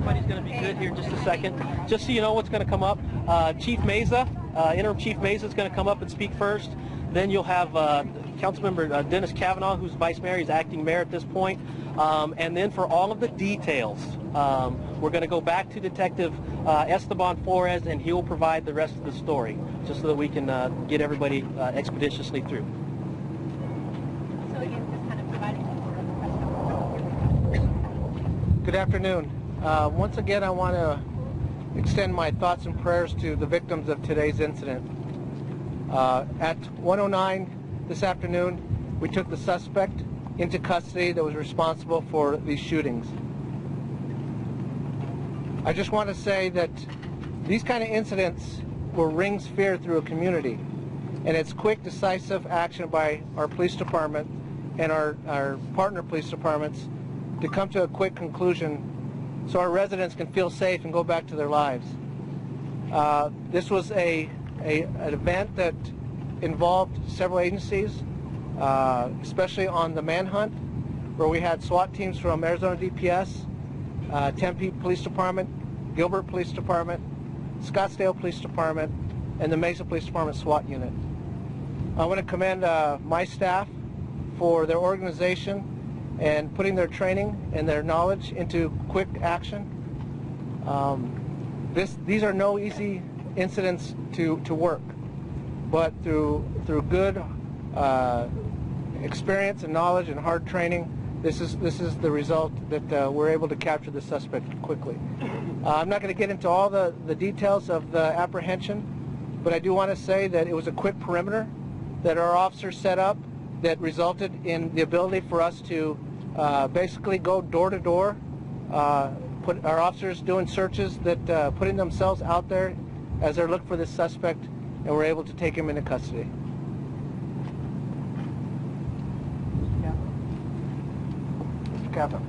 everybody's going to be good here in just a second. Just so you know what's going to come up, Chief Mesa, Interim Chief Mesa is going to come up and speak first. Then you'll have Councilmember Dennis Kavanaugh, who's Vice Mayor, he's acting Mayor at this point. And then for all of the details, we're going to go back to Detective Esteban Flores, and he will provide the rest of the story, just so that we can get everybody expeditiously through. So again, just kind of providing Good afternoon. Once again, I want to extend my thoughts and prayers to the victims of today's incident. At 1:09 this afternoon, we took the suspect into custody that was responsible for these shootings. I just want to say that these kind of incidents will ring fear through a community, and it's quick, decisive action by our police department and our partner police departments to come to a quick conclusion so our residents can feel safe and go back to their lives. This was an event that involved several agencies, especially on the manhunt, where we had SWAT teams from Arizona DPS, Tempe Police Department, Gilbert Police Department, Scottsdale Police Department, and the Mesa Police Department SWAT unit. I want to commend my staff for their organization and putting their training and their knowledge into quick action. These are no easy incidents to work, but through good experience and knowledge and hard training, this is the result that we're able to capture the suspect quickly. I'm not going to get into all the details of the apprehension, but I do want to say that it was a quick perimeter that our officers set up that resulted in the ability for us to basically go door to door, put our officers doing searches, that putting themselves out there as they're looking for this suspect, and we're able to take him into custody. Mr. Kappa.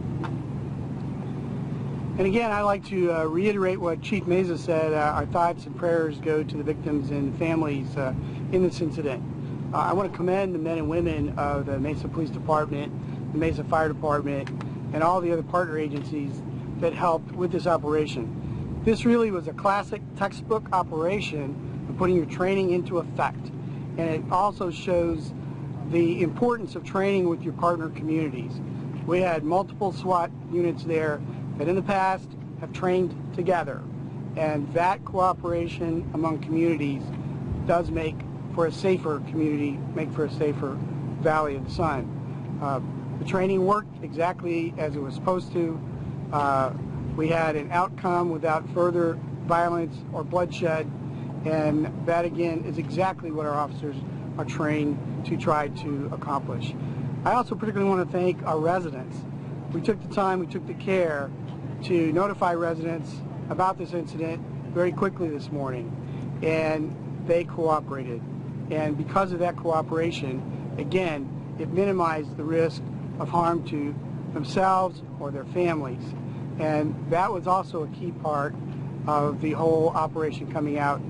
And again, I'd like to reiterate what Chief Mesa said. Our thoughts and prayers go to the victims and families in this incident. I want to commend the men and women of the Mesa Police Department, the Mesa Fire Department, and all the other partner agencies that helped with this operation. This really was a classic textbook operation of putting your training into effect. And it also shows the importance of training with your partner communities. We had multiple SWAT units there that in the past have trained together. And that cooperation among communities does make for a safer community, make for a safer Valley of the Sun. The training worked exactly as it was supposed to. We had an outcome without further violence or bloodshed, and that again is exactly what our officers are trained to try to accomplish. I also particularly want to thank our residents. We took the time, we took the care to notify residents about this incident very quickly this morning, and they cooperated. And because of that cooperation, again, it minimized the risk of harm to themselves or their families. And that was also a key part of the whole operation coming out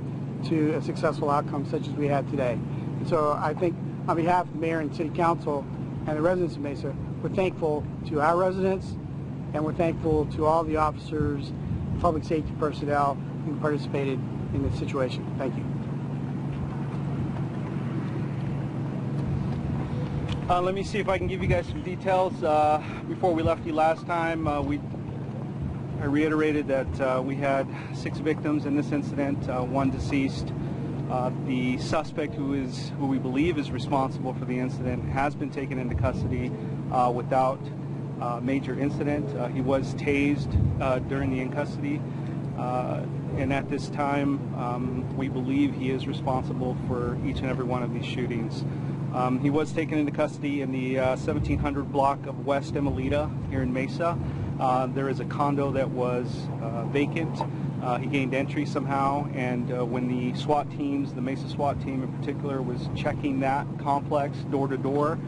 to a successful outcome such as we had today. And so I think on behalf of the Mayor and City Council and the residents of Mesa, we're thankful to our residents, and we're thankful to all the officers, public safety personnel who participated in this situation. Thank you. Let me see if I can give you guys some details. Before we left you last time, I reiterated that we had 6 victims in this incident, 1 deceased. The suspect, who we believe is responsible for the incident, has been taken into custody without major incident. He was tased during the in-custody, and at this time we believe he is responsible for each and every one of these shootings. He was taken into custody in the 1700 block of West Emelita here in Mesa. There is a condo that was vacant. He gained entry somehow, and when the SWAT teams, the Mesa SWAT team in particular, was checking that complex door to door,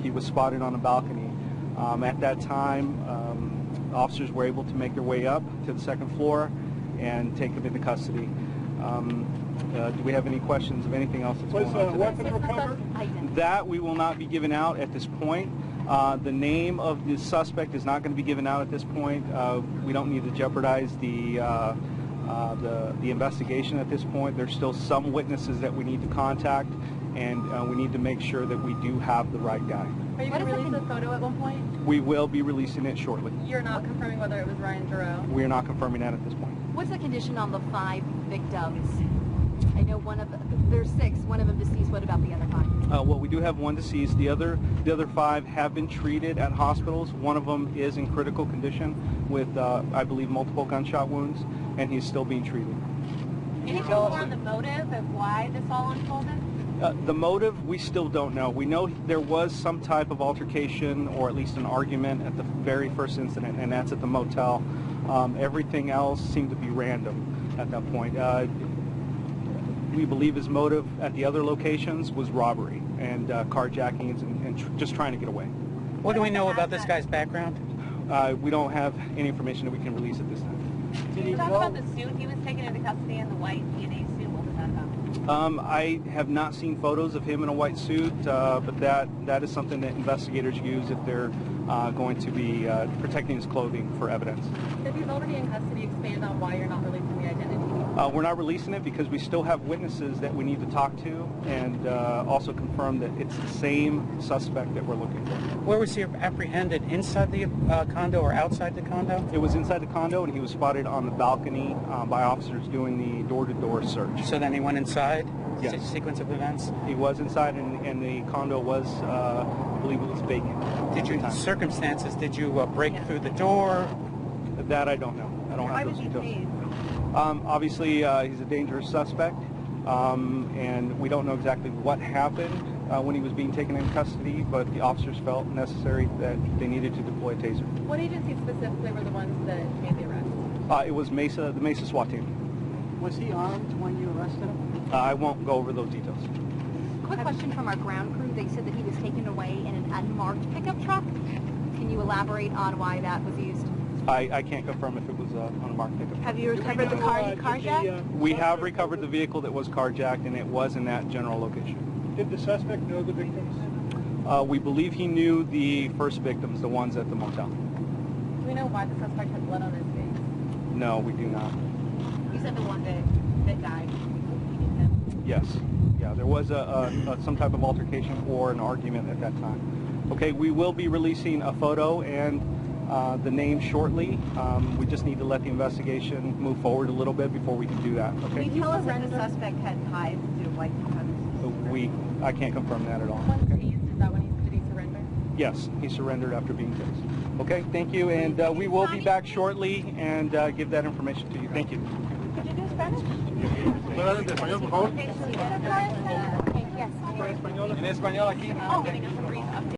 he was spotted on a balcony. At that time, officers were able to make their way up to the 2nd floor and take him into custody. Do we have any questions of anything else that's going on today? Was the weapon recovered? That we will not be giving out at this point. The name of the suspect is not going to be given out at this point. We don't need to jeopardize the investigation at this point. There's still some witnesses that we need to contact, and we need to make sure that we do have the right guy. Are you going to release a photo at one point? We will be releasing it shortly. You're not confirming whether it was Ryan Giroux? We are not confirming that at this point. What's the condition on the 5 victims? I know there's 6, one of them deceased. What about the other 5? Well, we do have one deceased. The other 5 have been treated at hospitals. One of them is in critical condition with, I believe, multiple gunshot wounds, and he's still being treated. Anything more on the motive of why this all unfolded? The motive, we still don't know. We know there was some type of altercation or at least an argument at the very first incident, and that's at the motel. Everything else seemed to be random at that point. We believe his motive at the other locations was robbery and carjackings and just trying to get away. What do we know about this guy's background? We don't have any information that we can release at this time. Can you talk about the suit he was taken into custody in, the white DNA suit? What was that about? I have not seen photos of him in a white suit, but that is something that investigators use if they're going to be protecting his clothing for evidence. If he's already in custody, expand on why you're not releasing the identity. We're not releasing it because we still have witnesses that we need to talk to and also confirm that it's the same suspect that we're looking for. Where was he apprehended? Inside the condo or outside the condo? It was inside the condo, and he was spotted on the balcony by officers doing the door-to-door search. So then he went inside? Yes. Sequence of events? He was inside, and the condo was, I believe it was vacant. Did you, circumstances, did you break through the door? That I don't know. I don't have those details. Obviously, he's a dangerous suspect, and we don't know exactly what happened when he was being taken into custody, but the officers felt necessary that they needed to deploy a taser. What agencies specifically were the ones that made the arrest? It was Mesa, the Mesa SWAT team. Was he armed when you arrested him? I won't go over those details. Quick question from our ground crew. They said that he was taken away in an unmarked pickup truck. Can you elaborate on why that was used? I can't confirm if it was on a marked pickup. Have you recovered the car he carjacked? We have recovered the vehicle that was carjacked, and it was in that general location. Did the suspect know the victims? We believe he knew the first victims, the ones at the motel. Do we know why the suspect had blood on his face? No, we do not. You said the one that died. You knew him? Yes. Yeah, there was some type of altercation or an argument at that time. Okay, we will be releasing a photo and the name shortly. We just need to let the investigation move forward a little bit before we can do that. Okay. Can you tell us if the suspect had ties to white supremacists? I can't confirm that at all. When tased, is that when did he surrender? Yes, he surrendered after being tased. Okay, thank you, and we will be back shortly and give that information to you. Thank you. Could you do Spanish? Yes. En español aquí. Oh, getting us a brief update.